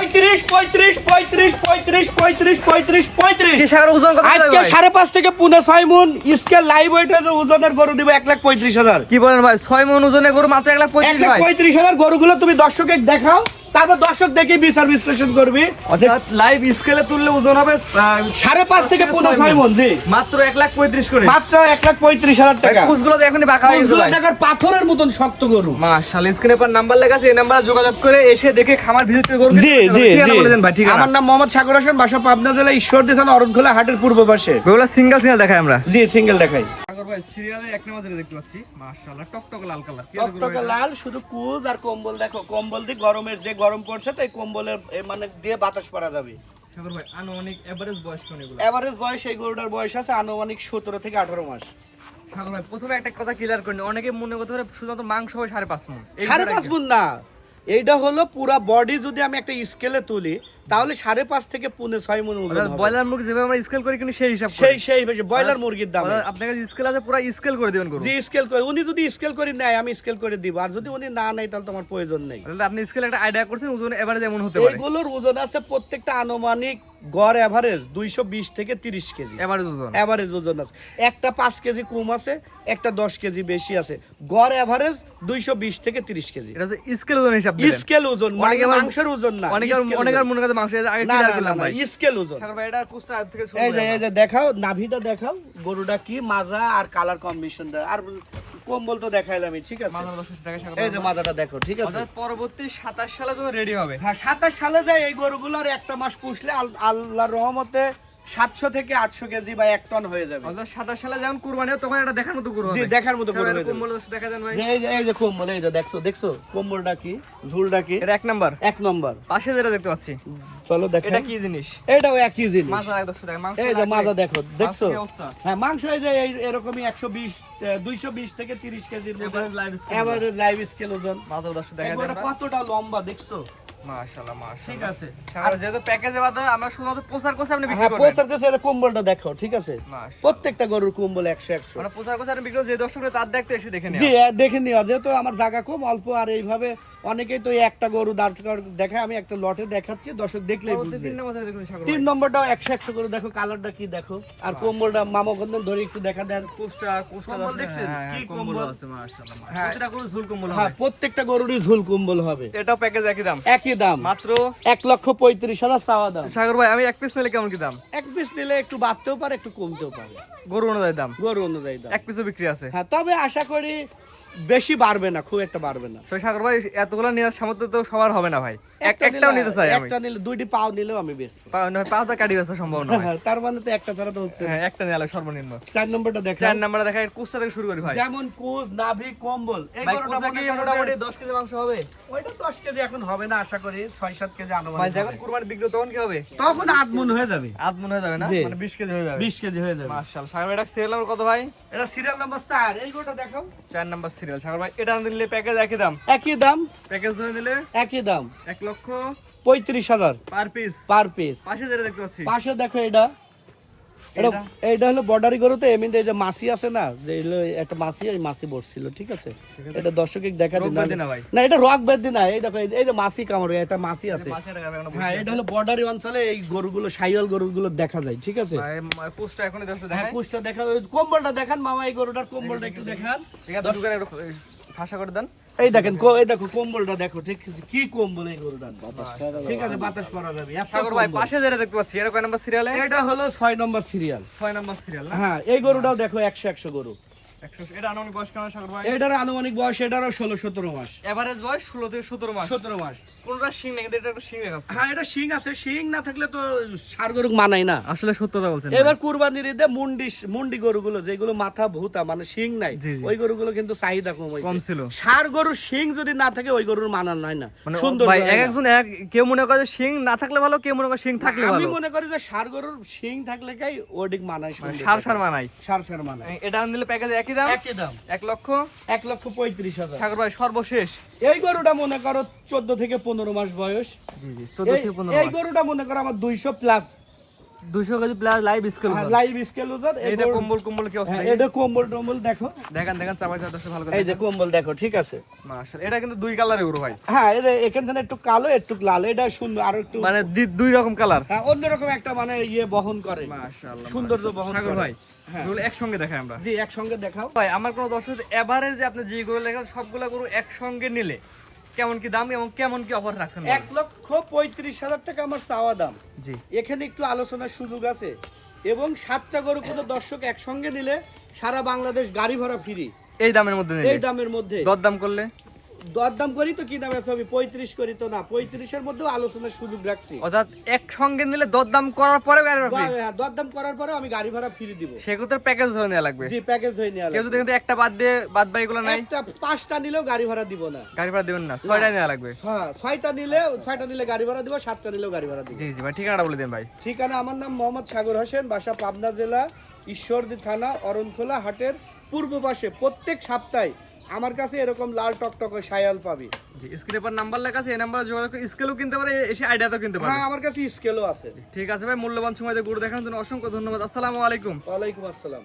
5.5 থেকে 6 মণ scale live ওয়েটের ওজনের গরু দিব 1,35,000। কি বলেন ভাই 6 মণ ওজনের গরু মাত্র 1,35,000 গরুগুলো তুমি দর্শককে দেখাও, তারপর দর্শক দেখে বিচার বিশ্লেষণ করবি। অর্থাৎ লাইভ স্কেলে তুললে ওজন হবে 5.5 থেকে 6 মণ। জি মাত্র 1,35,000 করে, মাত্র 1,35,000 টাকা। কুচগুলো তো এখনই বাঁকা হয়ে গেছে ভাই, টাকার পাথরের মতন শক্ত গরু। মাশাআল্লাহ, স্ক্রিনে পর নাম্বার লেখা আছে, এই নাম্বারে যোগাযোগ করে এসে দেখে খামার ভিজিট করে গরু জি জি জি। ভাই ঠিক আছে। আমার নাম মোহাম্মদ সাগর হোসেন, বাসা পাবনা জেলা ঈশ্বরদী থানা অরণখোলা হাটের পূর্ব পাশে। গরুগুলো সিঙ্গেল দেখাই আমরা। জি সিঙ্গেল দেখাই। সাগর ভাই সিরিয়ালে এক নাম্বার যেটা দেখতে পাচ্ছি, মাশাআল্লাহ টকটকে লাল কালার, টকটকে লাল, শুধু কুজ আর কম্বল দেখো, কম্বল দিয়ে গরমের যে গরম পড়ছে তাই কম্বলের মানে দিয়ে বাতাস পড়া যাবে। সাগর ভাই আনুমানিক এভারেজ বয়স কোন এগুলো? এভারেজ বয়স এই গরুটার বয়স আছে আনুমানিক 17 থেকে 18 মাস। সাগর ভাই প্রথমে একটা কথা ক্লিয়ার করে নিই, অনেকে মনে করতে পারে শুধুমাত্র মাংস হয় 5.5 মণ। 5.5 মণ না, এইটা হলো পুরা বডি যদি আমি একটা স্কেলে তুলি তাহলে 5.5 থেকে 6 মণ ওজন হবে। ব্রয়লার মুরগি যেভাবে আমরা স্কেল করি কিন্তু সেই হিসাব সেই ব্রয়লার মুরগির দাম আপনার কাছে স্কেল আছে, পুরো স্কেল করে দিবেন গরু। জি স্কেল করে, উনি যদি স্কেল করে নেয় আমি স্কেল করে দিব, আর যদি উনি না নেয় তাহলে তোমার প্রয়োজন নেই। তাহলে আপনি স্কেল একটা আইডিয়া করছেন, ওজন এভারেজ এমন হতে পারে। এগুলোর ওজন আছে প্রত্যেকটা আনুমানিক গড় এভারেজ 220 থেকে 30 কেজি এভারেজ ওজন। এভারেজ ওজন আছে। একটা 5 কেজি কম আছে, একটা 10 কেজি বেশি আছে। গড় এভারেজ 220 থেকে 30 কেজি। এটা হচ্ছে স্কেল ওজন হিসাব দিবেন। স্কেল ওজন মানে মাংসের ওজন না। অনেকের মনে করে মাংস আগে না ক্লিয়ার করলাম ভাই। স্কেল ওজন। সাগর ভাই এটা কুস্তা থেকে শুরু এই যে দেখাও, নাভিটা দেখাও, গরুটা কি মাজা আর কালার কম্বিনেশন দেয়, আর কম্বল তো দেখাইলামই, ঠিক আছে। মাথা 10 টাকা সাগর এই যে মাজাটা দেখো, ঠিক আছে। অর্থাৎ পরবর্তী 27 সালে যখন রেডি হবে। হ্যাঁ 27 সালে যায় এই গরুগুলোর একটা মাস পুষলে আল্লাহর রহমতে 700 থেকে 800 কেজি বা 1 টন হয়ে যাবে। অর্থাৎ 27 সালে যখন কুরবানি হবে তখন এটা দেখার মতো গরু হবে। জি দেখার মতো গরু হবে। কম্বল দেখা যান ভাই। এই যে কম্বল, এই যে দেখছো কম্বলটা কি, ঝুলটা কি। এটা এক নাম্বার। এক নম্বর। পাশে যেটা দেখতে পাচ্ছি, চলো দেখো এটা কি জিনিস? এটাও একই জিনিস। মাথা 10 টাকা মাংস। এই যে মাজা দেখছো। কি অবস্থা? হ্যাঁ মাংস এই যে এরকমই 220 থেকে 30 কেজির মধ্যে average live scale. Average live scale ওজন। মাথা 10 টাকা দেন। এটা কতটা লম্বা দেখছো। মাশাআল্লাহ মাশাআল্লাহ, ঠিক আছে। আর যেহেতু প্যাকেজে বাদে আমরা শুধু পোসার কোসা আপনি বিক্রি হ্যাঁ করবেন। পোস্টার কাছে কম্বলটা দেখো, ঠিক আছে। মাশাআল্লাহ, প্রত্যেকটা গরুর কম্বল 100 মানে পোসার কোসা আপনি বিক্রি করে যে দর্শক তার দেখতে এসে দেখে জি নেন। দেখে নিও, যেহেতু আমার জায়গা কম অল্প, আর এইভাবে অনেকেই তো একটা গরু দাঁড় দেখায়, আমি একটা লটে দেখাচ্ছি, দর্শক দেখলেই বুঝবে। 3 নম্বর যেটা দেখুন সাগর 3 নম্বরটাও 100 করে দেখো, কালারটা কি দেখো, আর কম্বলটা মামগন্ধন ধরে একটু দেখা দেন। কোস্টা কম্বল দেখছেন? কি কম্বল আছে মাশাআল্লাহ। হ্যাঁ। প্রতিটা গরু ঝুল কম্বল হ্যাঁ হবে। প্রত্যেকটা গরুরই ঝুল কম্বল হবে। এটাও প্যাকেজ একই দাম। একই দাম, মাত্র 1,35,000 চাওয়া দাম। সাগর ভাই আমি এক পিস নিলে কেমন কি দাম? এক পিস নিলে একটু বাড়তেও পারে, একটু কমতেও পারে, গরু অনুযায়ী দাম। গরু অনুযায়ী দাম। এক পিসও বিক্রি আছে। হ্যাঁ তবে আশা করি বেশি বাড়বে না, খুব একটা বাড়বে না। তো সাগর ভাই এতগুলো নেওয়ার সামর্থ্য তো সবার হবে না ভাই। একটাও নিতে চাই আমি। একটা নিলে 2টি পাও নিলেও আমি বেচবো। পাঁচটা কাটি বেচা সম্ভব না ভাই। তার মানে তো একটা ছাড়া তো হচ্ছে না। হ্যাঁ একটা নিলে সর্বনিম্ন। 4 নম্বরটা দেখো। 4 নম্বরে দেখা কুস্তা থেকে শুরু করি ভাই। যেমন কুজ, নাভি, কম্বল, এই ভাই গরুটা কুস্তা কি মনে করো মোটামুটি যে- 10 কেজি মাংস হবে? ওইটা 10 কেজি এখন হবে না, আশা করি 6-7 কেজি ভাই আনুমানিক যখন হবে। কুরবানি বিক্রি হবে তখন কি হবে? তখন আধমন হয়ে যাবে। আধ মনে হয়ে যাবে না, জি। মানে 20 কেজি হয়ে যাবে। 20 কেজি হয়ে যাবে। মাশাআল্লাহ, সাগর ভাই এটা সিরিয়াল নাম্বার কত ভাই? এটা সিরিয়াল নাম্বার 4, এই গরুটা দেখো। 4 নাম্বার সিরিয়াল। সাগর ভাই এটা নিলে প্যাকেজ একই দাম। একই দাম, প্যাকেজ ধরে নিলে একই দাম, 1,35,000 35,000 পার পিস। Per piece. পাশে যেটা দেখতে পাচ্ছি, পাশে দেখো এটা এইটা হলো বর্ডারি গরু, তো এমনিতে এই যে মাছি আছে না, যে হলো একটা মাছি, এই মাছি বসছিল, ঠিক আছে। এটা দর্শকে দেখা দিন রোগ ব্যাধি না ভাই। না, এটা রোগ ব্যাধি না, এই দেখো এই যে মাছি কামড়ে, একটা মাছি আছে। পাশে টাকা এখনো হ্যাঁ এটা হলো বর্ডারি অঞ্চলে এই গরুগুলো, সাইওয়াল গরুগুলো দেখা যায়, ঠিক আছে। ভাই কুস্তা এখনো দেখতে হ্যাঁ দেখায়। কুষ্টা দেখা, ওই কম্বলটা দেখান মামা, এই গরুটার কম্বলটা একটু দেখান। ঠিক আছে দোকানে একটু ফাঁসা করে দেন। এই দেখেন এই দেখো কম্বলটা দেখো, ঠিক আছে, কি কম্বল এই গরুটার, ঠিক আছে, বাতাস পড়া যাবে। এত সাগর ভাই কম্বল। পাশে যেটা দেখতে পাচ্ছি এটা কয় নাম্বার সিরিয়ালে? এটা হলো 6 নম্বর সিরিয়াল। 6 নাম্বার সিরিয়াল না? হ্যাঁ এই গরুটাও দেখো 100 গরু। 100 এটা আনুমানিক বয়স কেমন সাগর ভাই? এটার আনুমানিক বয়স এটারও 16-17 মাস। এভারেজ বয়স 16 থেকে 17 মাস। 17 মাস। কোনটা শিং নাকি? এটা একটা শিং দেখাচ্ছে। হ্যাঁ এটা শিং আছে, শিং না থাকলে তো ষাঁড় গরু মানাই না। আসলে সত্যতা বলছেন। এবার কুরবানির ঈদে মুন্ডি গরুগুলো যেগুলো মাথা ভূতা মানে শিং নাই, জি, জি। ওই গরুগুলো কিন্তু চাহিদা কম হয়েছে। কম ছিল। ষাঁড় গরু শিং যদি না থাকে ওই গরুর মানান হয় না, মানে সুন্দর ভাই হয় না। একজন কেউ মনে করে যে শিং না থাকলে ভালো, কেউ মনে করে শিং থাকলে আমি ভালো। মনে করি যে ষাঁড় গরুর শিং থাকলে কাই ওদিক মানায়, সার মানাই। ষাঁড় মানায়। এটা নিলে প্যাকেজ একই দাম। একই দাম, 1,35,000। 1,35,000। সাগর ভাই সর্বশেষ এই গরুটা মনে করো 14 থেকে 15 মাস বয়স। জি জি 14 থেকে 15 এই মাস। গরুটা মনে করো আমার 200 plus 200 KG plus live scale live scale ওজন। এটা কম্বল কি অবস্থা? এটা কম্বল টম্বল দেখো, দেখেন চাপাই দর্শক ভালো করে এই যে কম্বল দেখো, ঠিক আছে। মাশাআল্লাহ, এটা কিন্তু দুই কালারের গরু ভাই। হ্যাঁ, এটা এখানে একটু কালো একটু লাল, এটা সুন্দর, আর একটু মানে দুই রকম কালার। হ্যাঁ, অন্যরকম একটা মানে ইয়ে বহন করে, মাশাআল্লাহ সৌন্দর্য বহন সাগর করে ভাই। হ্যাঁ, এগুলো একসঙ্গে দেখাই আমরা। জি একসঙ্গে দেখাও ভাই আমার কোন দর্শক এভারেজ যে আপনি যে গরু লেখা সবগুলা গরু একসঙ্গে নিলে কেমন কি দাম এবং কেমন কি অফার রাখছেন? 1,35,000 টাকা আমার চাওয়া দাম। জি, এখানে একটু আলোচনার সুযোগ আছে, এবং 7টা গরু কোনো দর্শক একসঙ্গে নিলে সারা বাংলাদেশ গাড়ি ভাড়া ফ্রি, এই দামের মধ্যে নিলে, এই দামের মধ্যে। দরদাম করলে দরদাম করি তো কি দামে আছে, আমি 35 করি তো না, 35-এর মধ্যেও আলোচনার সুযোগ রাখছি। অর্থাৎ একসঙ্গে নিলে দরদাম করার পরে গাড়ি ভাড়া free। হ্যাঁ, দরদাম করার পরে আমি গাড়ি ভাড়া ফ্রি দিব। সেক্ষেত্রে প্যাকেজ ধরে নেওয়া লাগবে। জি, প্যাকেজ হয়ে নেওয়া কেউ যদি কিন্তু একটা বাদ দিয়ে বাদ বাকি গুলো নাই, একটা 5টা নিলেও গাড়ি ভাড়া দিব না, গাড়ি ভাড়া দিবেন না, 6টা নেওয়া লাগবে। হ্যাঁ, 6টা নিলে গাড়ি ভাড়া দিব, 7টা নিলেও গাড়ি ভাড়া দিব। জি ভাই, ঠিকানাটা বলে দিন ভাই। ঠিকানা আমার নাম মোহাম্মদ সাগর হোসেন, বাসা পাবনা জেলা ঈশ্বরদী থানা অরণখোলা হাটের পূর্ব পাশে। প্রত্যেক সপ্তাহে আমার কাছে এরকম লাল টকটকে শায়াল পাবি। জি, স্ক্রিনে পর নাম্বার লেখা আছে, এই নাম্বারে যোগাযোগ করে স্কেলও কিনতে পারে, এসে আইডিয়াও কিনতে পারে। হ্যাঁ, আমার কাছে স্কেলও আছে। ঠিক আছে ভাই, মূল্যবান সময় দিয়ে গরু দেখানোর জন্য অসংখ্য ধন্যবাদ। আসসালামু আলাইকুম। ওয়ালাইকুম আসসালাম।